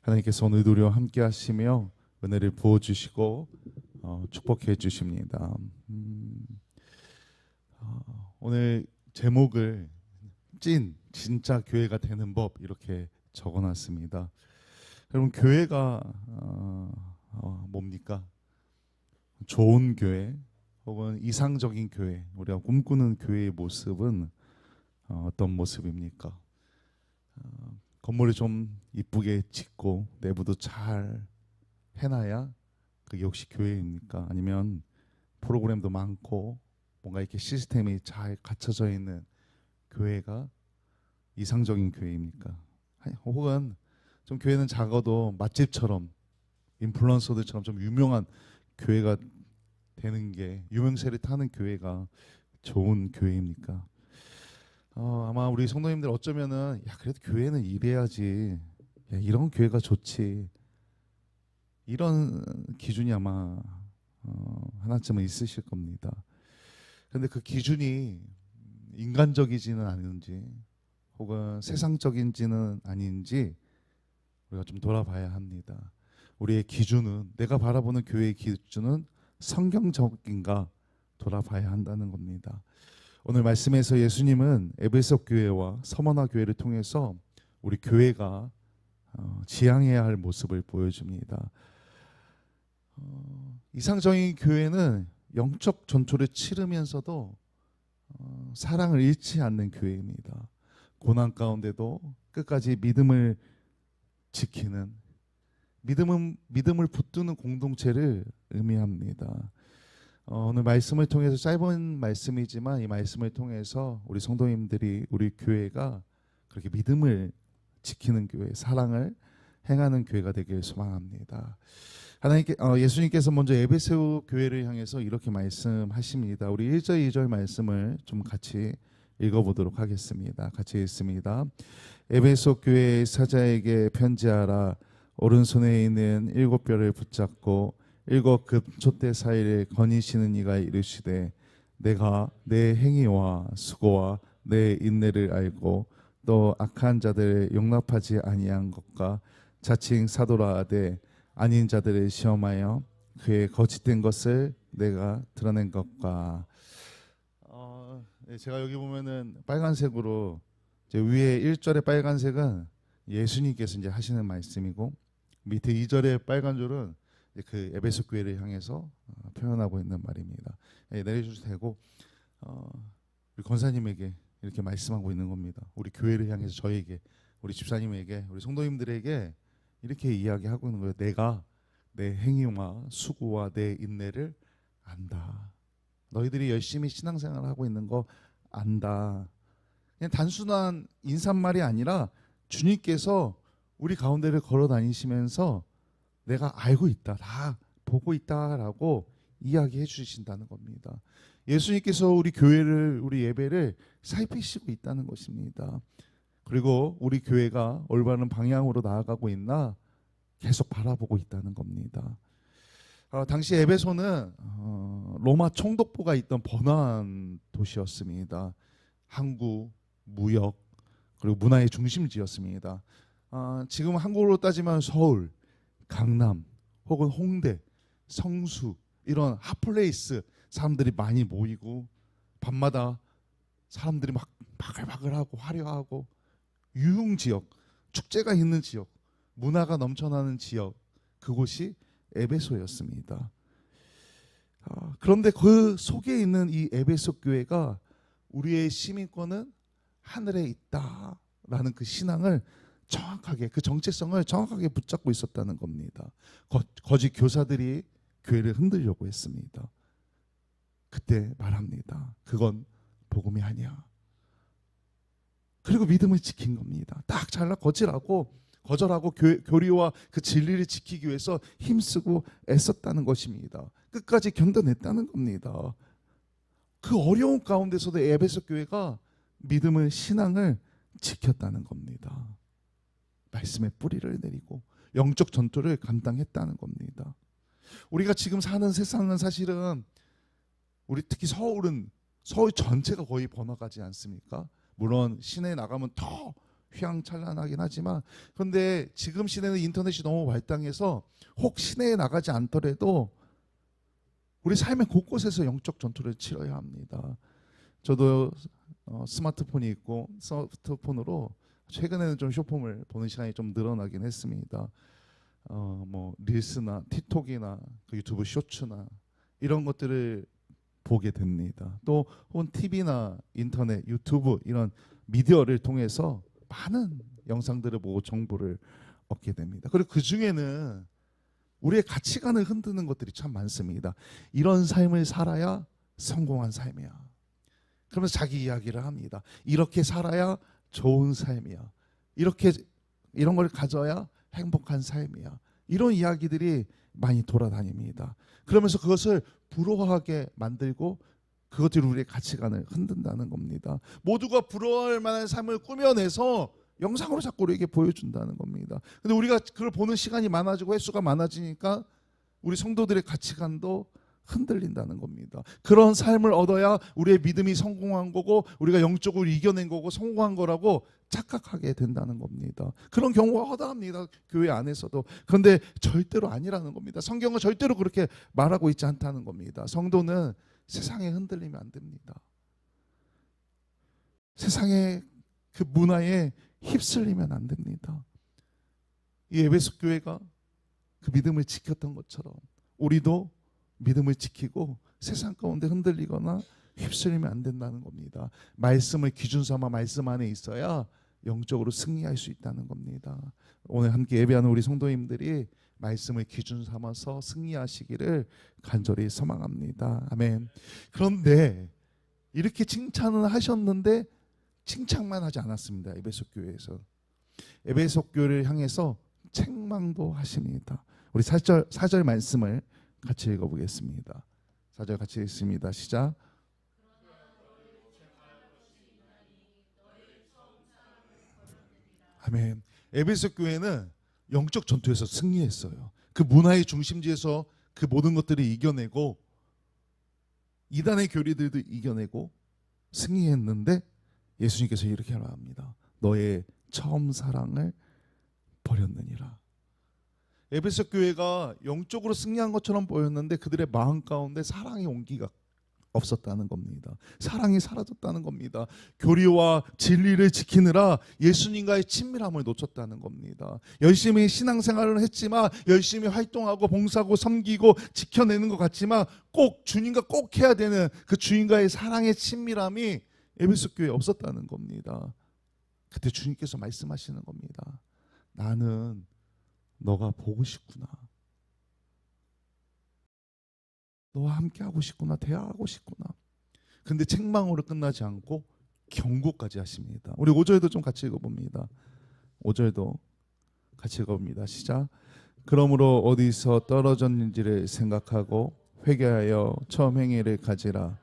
하나님께서 오늘 우리와 함께 하시며 은혜를 부어주시고 축복해 주십니다. 오늘 제목을 진짜 교회가 되는 법 이렇게 적어놨습니다. 여러분, 교회가 뭡니까? 좋은 교회 혹은 이상적인 교회, 우리가 꿈꾸는 교회의 모습은 어떤 모습입니까? 건물을 좀 이쁘게 짓고 내부도 잘 해놔야 그게 역시 교회입니까? 아니면 프로그램도 많고 뭔가 이렇게 시스템이 잘 갖춰져 있는 교회가 이상적인 교회입니까? 혹은 좀 교회는 작아도 맛집처럼 인플루언서들처럼 좀 유명한 교회가 되는 게, 유명세를 타는 교회가 좋은 교회입니까? 아마 우리 성도님들 어쩌면은 그래도 교회는 이래야지, 이런 교회가 좋지, 이런 기준이 아마 하나쯤은 있으실 겁니다. 그런데 그 기준이 인간적이지는 않은지 혹은 세상적인지는 아닌지 우리가 좀 돌아봐야 합니다. 우리의 기준은, 내가 바라보는 교회의 기준은 성경적인가 돌아봐야 한다는 겁니다. 오늘 말씀에서 예수님은 에베소 교회와 서머나 교회를 통해서 우리 교회가 지향해야 할 모습을 보여줍니다. 이상적인 교회는 영적 전투를 치르면서도 사랑을 잃지 않는 교회입니다. 고난 가운데도 끝까지 믿음을 지키는, 믿음을 붙드는 공동체를 의미합니다. 오늘 말씀을 통해서, 짧은 말씀이지만 이 말씀을 통해서 우리 성도님들이, 우리 교회가 그렇게 믿음을 지키는 교회, 사랑을 행하는 교회가 되길 소망합니다. 예수님께서 먼저 에베소 교회를 향해서 이렇게 말씀하십니다. 우리 1절 2절 말씀을 좀 같이 읽어보도록 하겠습니다. 같이 읽습니다. 에베소 교회의 사자에게 편지하라. 오른손에 있는 7뼈를 붙잡고 7급 촛대 사이를 거니시는 이가 이르시되, 내가 내 행위와 수고와 내 인내를 알고 또 악한 자들을 용납하지 아니한 것과 자칭 사도라 하되 아닌 자들을 시험하여 그의 거짓된 것을 내가 드러낸 것과. 제가 여기 보면은 빨간색으로, 위에 1절의 빨간색은 예수님께서 이제 하시는 말씀이고, 밑에 2절의 빨간 줄은 그 에베소 교회를 향해서 표현하고 있는 말입니다. 내려주셔도 되고, 우리 권사님에게 이렇게 말씀하고 있는 겁니다. 우리 교회를 향해서 저에게, 우리 집사님에게, 우리 성도님들에게 이렇게 이야기하고 있는 거예요. 내가 내 행위와 수고와 내 인내를 안다. 너희들이 열심히 신앙생활을 하고 있는 거 안다. 그냥 단순한 인사말이 아니라 주님께서 우리 가운데를 걸어 다니시면서 내가 알고 있다, 다 보고 있다라고 이야기해 주신다는 겁니다. 예수님께서 우리 교회를, 우리 예배를 살피시고 있다는 것입니다. 그리고 우리 교회가 올바른 방향으로 나아가고 있나 계속 바라보고 있다는 겁니다. 당시 에베소는 로마 총독부가 있던 번화한 도시였습니다. 항구, 무역, 그리고 문화의 중심지였습니다. 지금 한국으로 따지면 서울, 강남 혹은 홍대, 성수, 이런 핫플레이스, 사람들이 많이 모이고 밤마다 사람들이 막 바글바글하고 화려하고 유흥지역, 축제가 있는 지역, 문화가 넘쳐나는 지역, 그곳이 에베소였습니다. 그런데 그 속에 있는 이 에베소 교회가 우리의 시민권은 하늘에 있다라는 그 신앙을 정확하게, 그 정체성을 정확하게 붙잡고 있었다는 겁니다. 거짓 교사들이 교회를 흔들려고 했습니다. 그때 말합니다. 그건 복음이 아니야. 그리고 믿음을 지킨 겁니다. 딱 잘라 거절하고 교리와 그 진리를 지키기 위해서 힘쓰고 애썼다는 것입니다. 끝까지 견뎌냈다는 겁니다. 그 어려운 가운데서도 에베소 교회가 믿음을, 신앙을 지켰다는 겁니다. 말씀의 뿌리를 내리고 영적 전투를 감당했다는 겁니다. 우리가 지금 사는 세상은 사실은, 우리 특히 서울 전체가 거의 번화가지 않습니까? 물론 시내에 나가면 더 휘황찬란하긴 하지만, 그런데 지금 시대는 인터넷이 너무 발달해서 혹 시내에 나가지 않더라도 우리 삶의 곳곳에서 영적 전투를 치러야 합니다. 저도 스마트폰이 있고 스마트폰으로 최근에는 좀 쇼폼을 보는 시간이 좀 늘어나긴 했습니다. 뭐 릴스나 틱톡이나 그 유튜브 쇼츠나 이런 것들을 보게 됩니다. 또 혹은 TV나 인터넷, 유튜브 이런 미디어를 통해서 많은 영상들을 보고 정보를 얻게 됩니다. 그리고 그 중에는 우리의 가치관을 흔드는 것들이 참 많습니다. 이런 삶을 살아야 성공한 삶이야. 그러면서 자기 이야기를 합니다. 이렇게 살아야 좋은 삶이야. 이런 걸 가져야 행복한 삶이야. 이런 이야기들이 많이 돌아다닙니다. 그러면서 그것을 부러워하게 만들고 그것들이 우리의 가치관을 흔든다는 겁니다. 모두가 부러워할 만한 삶을 꾸며내서 영상으로 자꾸 우리에게 보여준다는 겁니다. 근데 우리가 그걸 보는 시간이 많아지고 횟수가 많아지니까 우리 성도들의 가치관도 흔들린다는 겁니다. 그런 삶을 얻어야 우리의 믿음이 성공한 거고 우리가 영적으로 이겨낸 거고 성공한 거라고 착각하게 된다는 겁니다. 그런 경우가 허다합니다. 교회 안에서도. 그런데 절대로 아니라는 겁니다. 성경은 절대로 그렇게 말하고 있지 않다는 겁니다. 성도는 세상에 흔들리면 안 됩니다. 세상의 그 문화에 휩쓸리면 안 됩니다. 이 에베소 교회가 그 믿음을 지켰던 것처럼 우리도 믿음을 지키고 세상 가운데 흔들리거나 휩쓸리면 안 된다는 겁니다. 말씀을 기준 삼아 말씀 안에 있어야 영적으로 승리할 수 있다는 겁니다. 오늘 함께 예배하는 우리 성도님들이 말씀을 기준 삼아서 승리하시기를 간절히 소망합니다. 아멘. 그런데 이렇게 칭찬을 하셨는데 칭찬만 하지 않았습니다. 에베소 교회에서. 에베소 교회를 향해서 책망도 하십니다. 우리 4절 말씀을 같이 읽어보겠습니다. 4절 같이 읽습니다. 시작. 아멘. 에베소 교회는 영적 전투에서 승리했어요. 그 문화의 중심지에서 그 모든 것들을 이겨내고 이단의 교리들도 이겨내고 승리했는데 예수님께서 이렇게 말합니다. 너의 처음 사랑을 버렸느니라. 에베소 교회가 영적으로 승리한 것처럼 보였는데 그들의 마음 가운데 사랑의 온기가 없었다는 겁니다. 사랑이 사라졌다는 겁니다. 교리와 진리를 지키느라 예수님과의 친밀함을 놓쳤다는 겁니다. 열심히 신앙생활을 했지만 열심히 활동하고 봉사하고 섬기고 지켜내는 것 같지만 꼭 주님과 꼭 해야 되는 그 주님과의 사랑의 친밀함이 에베소 교회에 없었다는 겁니다. 그때 주님께서 말씀하시는 겁니다. 나는 너가 보고 싶구나. 너와 함께 하고 싶구나. 대화하고 싶구나. 근데 책망으로 끝나지 않고 경고까지 하십니다. 우리 5절도 좀 같이 읽어봅니다. 5절도 같이 읽어봅니다. 시작. 그러므로 어디서 떨어졌는지를 생각하고 회개하여 처음 행위를 가지라.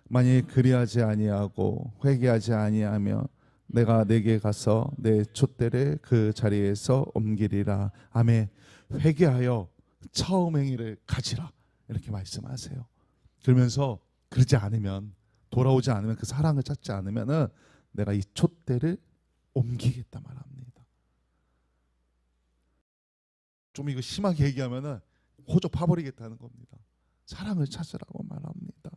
만일 그리하지 아니하고 회개하지 아니하며 내가 내게 가서 내 촛대를 그 자리에서 옮기리라. 아멘. 회개하여 처음 행위를 가지라. 이렇게 말씀하세요. 그러면서 그러지 않으면 돌아오지 않으면 그 사랑을 찾지 않으면은 내가 이 촛대를 옮기겠다 말합니다. 좀 이거 심하게 얘기하면은 호적 파버리겠다는 겁니다. 사랑을 찾으라고 말합니다.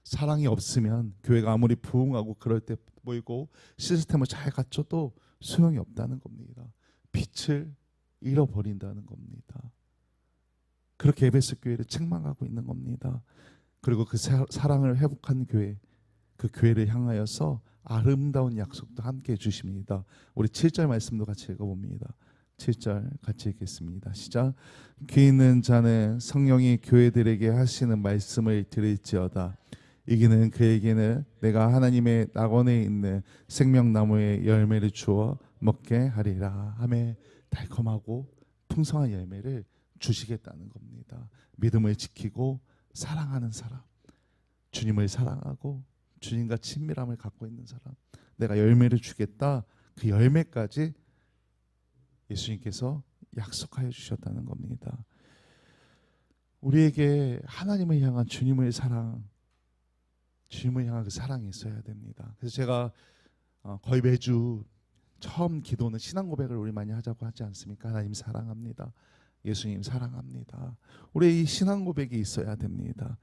사랑이 없으면 교회가 아무리 부흥하고 그럴 때 보이고 시스템을 잘 갖춰도 소용이 없다는 겁니다. 빛을 잃어버린다는 겁니다. 그렇게 에베소 교회를 책망하고 있는 겁니다. 그리고 그 사랑을 회복한 교회, 그 교회를 향하여서 아름다운 약속도 함께 해주십니다. 우리 7절 말씀도 같이 읽어봅니다. 7절 같이 읽겠습니다. 시작. 귀 있는 자는 성령이 교회들에게 하시는 말씀을 들을지어다. 이기는 그에게는 내가 하나님의 낙원에 있는 생명나무의 열매를 주어 먹게 하리라. 아멘. 달콤하고 풍성한 열매를 주시겠다는 겁니다. 믿음을 지키고 사랑하는 사람, 주님을 사랑하고 주님과 친밀함을 갖고 있는 사람, 내가 열매를 주겠다. 그 열매까지 예수님께서 약속하여 주셨다는 겁니다. 우리에게 하나님을 향한 주님을 향한 그 사랑이 있어야 됩니다. 그래서 제가 거의 매주 처음 기도는 신앙 고백을 우리 많이 하자고 하지 않습니까? 하나님 사랑합니다. 예수님 사랑합니다. 우리 이 신앙 고백이 있어야 됩니다.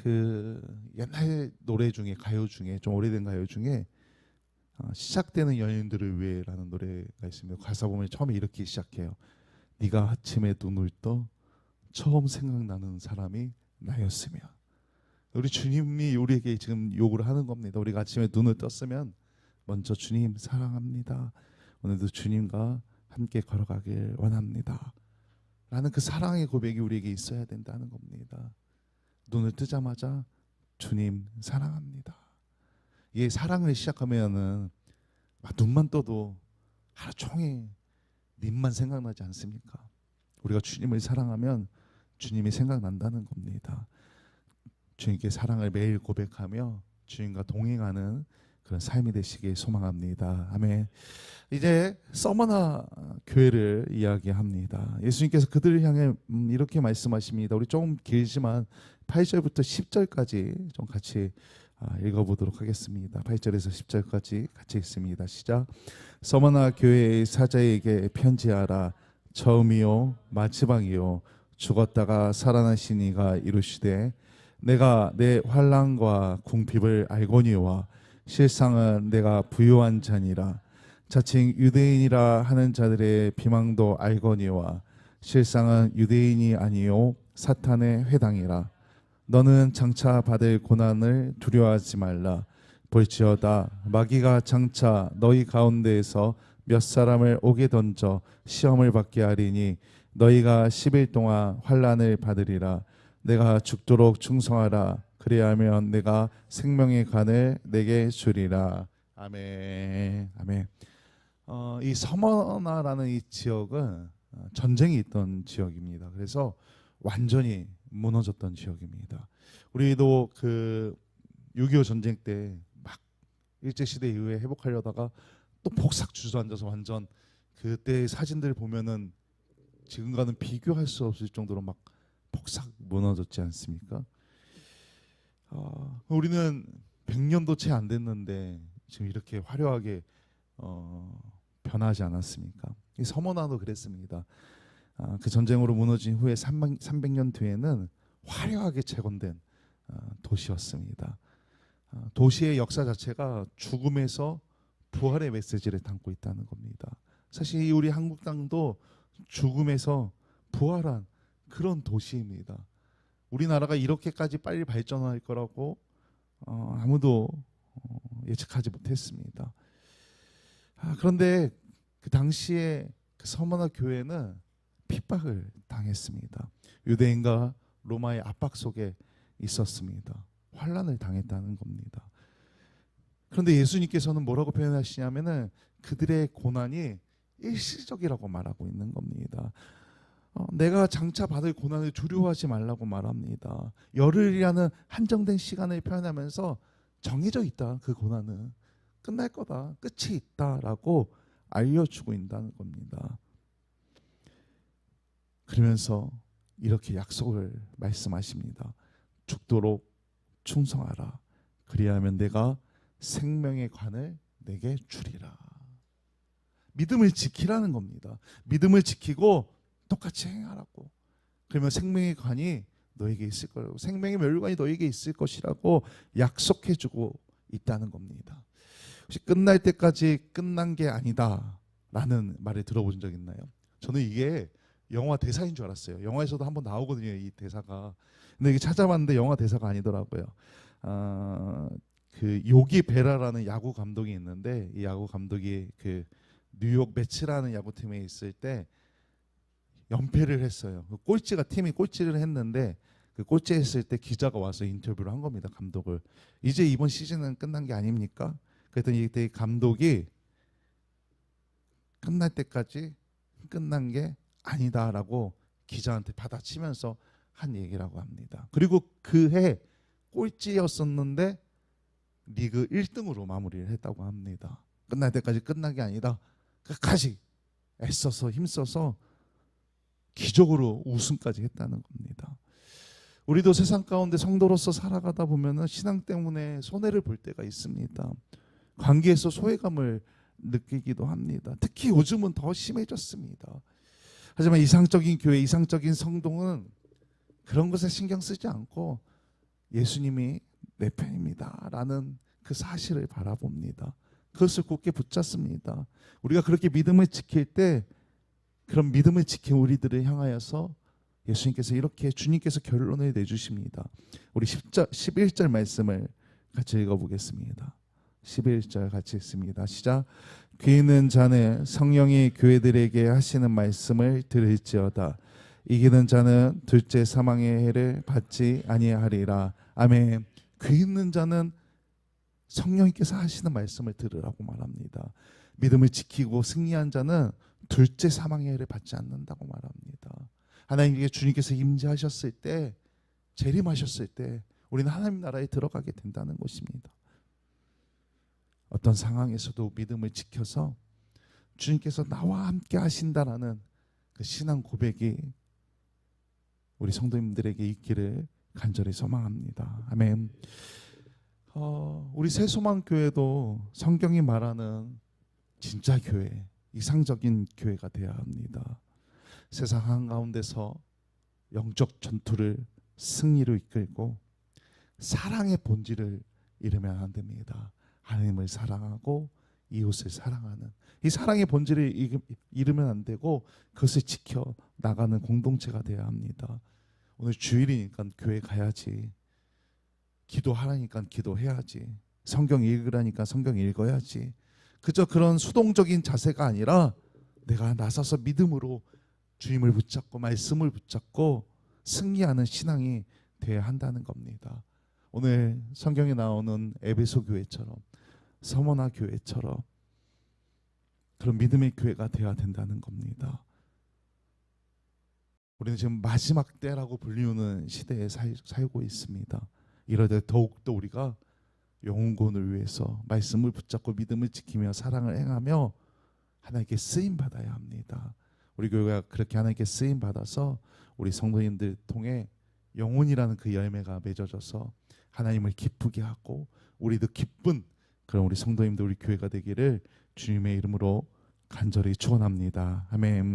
그 옛날 노래 중에, 가요 중에, 좀 오래된 가요 중에 시작되는 연인들을 위해라는 노래가 있습니다. 가사 보면 처음에 이렇게 시작해요. 네가 아침에 눈을 떠 처음 생각나는 사람이 나였으며. 우리 주님이 우리에게 지금 요구를 하는 겁니다. 우리가 아침에 눈을 떴으면 먼저 주님 사랑합니다. 오늘도 주님과 함께 걸어가길 원합니다. 라는 그 사랑의 고백이 우리에게 있어야 된다는 겁니다. 눈을 뜨자마자 주님 사랑합니다. 이 사랑을 시작하면은 눈만 떠도 하루 종일 님만 생각나지 않습니까? 우리가 주님을 사랑하면 주님이 생각난다는 겁니다. 주님께 사랑을 매일 고백하며 주님과 동행하는 그런 삶이 되시길 소망합니다. 아멘. 이제 서머나 교회를 이야기합니다. 예수님께서 그들을 향해 이렇게 말씀하십니다. 우리 조금 길지만 8절부터 10절까지 좀 같이 읽어보도록 하겠습니다. 8절에서 10절까지 같이 읽습니다. 시작. 서머나 교회의 사자에게 편지하라. 처음이요 마지막이요 죽었다가 살아나신 이가 이르시되 내가 내 환난과 궁핍을 알거니와 실상은 내가 부유한 자니라. 자칭 유대인이라 하는 자들의 비망도 알거니와 실상은 유대인이 아니요 사탄의 회당이라. 너는 장차 받을 고난을 두려워하지 말라. 볼지어다 마귀가 장차 너희 가운데에서 몇 사람을 옥에 던져 시험을 받게 하리니 너희가 10일 동안 환난을 받으리라. 내가 죽도록 충성하라. 그리하면 내가 생명의 간을 내게 주리라. 아멘. 아멘. 이 서머나라는 이 지역은 전쟁이 있던 지역입니다. 그래서 완전히 무너졌던 지역입니다. 우리도 그 6.25 전쟁 때 막 일제시대 이후에 회복하려다가 또 폭삭 주저앉아서 완전 그때 사진들 보면은 지금과는 비교할 수 없을 정도로 막 폭삭 무너졌지 않습니까? 우리는 100년도 채 안 됐는데 지금 이렇게 화려하게 변하지 않았습니까? 이 서머나도 그랬습니다. 그 전쟁으로 무너진 후에 300년 뒤에는 화려하게 재건된 도시였습니다. 도시의 역사 자체가 죽음에서 부활의 메시지를 담고 있다는 겁니다. 사실 우리 한국 땅도 죽음에서 부활한 그런 도시입니다. 우리나라가 이렇게까지 빨리 발전할 거라고 아무도 예측하지 못했습니다. 그런데 그 당시에 그 서머나 교회는 핍박을 당했습니다. 유대인과 로마의 압박 속에 있었습니다. 환난을 당했다는 겁니다. 그런데 예수님께서는 뭐라고 표현하시냐면은 그들의 고난이 일시적이라고 말하고 있는 겁니다. 내가 장차 받을 고난을 두려워하지 말라고 말합니다. 열흘이라는 한정된 시간을 표현하면서 정해져 있다. 그 고난은 끝날 거다. 끝이 있다라고 알려주고 있다는 겁니다. 그러면서 이렇게 약속을 말씀하십니다. 죽도록 충성하라. 그리하면 내가 생명의 관을 내게 주리라. 믿음을 지키라는 겁니다. 믿음을 지키고 똑같이 행하라고. 그러면 생명의 관이 너에게 있을 거라고. 생명의 멸관이 너에게 있을 것이라고 약속해주고 있다는 겁니다. 혹시 끝날 때까지 끝난 게 아니다 라는 말을 들어본 적 있나요? 저는 이게 영화 대사인 줄 알았어요. 영화에서도 한번 나오거든요, 이 대사가. 근데 이게 찾아봤는데 영화 대사가 아니더라고요. 그 요기 베라라는 야구 감독이 있는데 이 야구 감독이 그 뉴욕 매츠라는 야구팀에 있을 때 연패를 했어요. 팀이 꼴찌를 했는데 그 꼴찌했을 때 기자가 와서 인터뷰를 한 겁니다. 감독을. 이제 이번 시즌은 끝난 게 아닙니까? 그랬더니 이때 감독이 끝날 때까지 끝난 게 아니다라고 기자한테 받아치면서 한 얘기라고 합니다. 그리고 그해 꼴찌였었는데 리그 1등으로 마무리를 했다고 합니다. 끝날 때까지 끝난 게 아니다. 끝까지 애써서 힘써서 기적으로 우승까지 했다는 겁니다. 우리도 세상 가운데 성도로서 살아가다 보면은 신앙 때문에 손해를 볼 때가 있습니다. 관계에서 소외감을 느끼기도 합니다. 특히 요즘은 더 심해졌습니다. 하지만 이상적인 교회, 이상적인 성동은 그런 것에 신경 쓰지 않고 예수님이 내 편입니다 라는 그 사실을 바라봅니다. 그것을 굳게 붙잡습니다. 우리가 그렇게 믿음을 지킬 때 그런 믿음을 지킨 우리들을 향하여서 예수님께서 이렇게 주님께서 결론을 내주십니다. 우리 11절 말씀을 같이 읽어보겠습니다. 11절 같이 읽습니다. 시작. 귀 있는 자는 성령이 교회들에게 하시는 말씀을 들을지어다. 이기는 자는 둘째 사망의 해를 받지 아니하리라. 아멘. 귀 있는 자는 성령님께서 하시는 말씀을 들으라고 말합니다. 믿음을 지키고 승리한 자는 둘째 사망의 해를 받지 않는다고 말합니다. 하나님께 주님께서 임재하셨을 때, 재림하셨을 때 우리는 하나님 나라에 들어가게 된다는 것입니다. 어떤 상황에서도 믿음을 지켜서 주님께서 나와 함께 하신다라는 그 신앙 고백이 우리 성도님들에게 있기를 간절히 소망합니다. 아멘. 우리 새소망교회도 성경이 말하는 진짜 교회, 이상적인 교회가 되어야 합니다. 세상 한가운데서 영적 전투를 승리로 이끌고 사랑의 본질을 잃으면 안 됩니다. 하나님을 사랑하고 이웃을 사랑하는 이 사랑의 본질을 잃으면 안 되고 그것을 지켜 나가는 공동체가 되어야 합니다. 오늘 주일이니까 교회 가야지, 기도하라니까 기도해야지, 성경 읽으라니까 성경 읽어야지, 그저 그런 수동적인 자세가 아니라 내가 나서서 믿음으로 주님을 붙잡고 말씀을 붙잡고 승리하는 신앙이 되어야 한다는 겁니다. 오늘 성경에 나오는 에베소 교회처럼, 서머나 교회처럼 그런 믿음의 교회가 되어야 된다는 겁니다. 우리는 지금 마지막 때라고 불리우는 시대에 살고 있습니다. 이럴 때 더욱더 우리가 영혼구원을 위해서 말씀을 붙잡고 믿음을 지키며 사랑을 행하며 하나님께 쓰임 받아야 합니다. 우리 교회가 그렇게 하나님께 쓰임 받아서 우리 성도님들 통해 영혼이라는 그 열매가 맺어져서 하나님을 기쁘게 하고 우리도 기쁜 그런 우리 성도님들, 우리 교회가 되기를 주님의 이름으로 간절히 축원합니다. 아멘.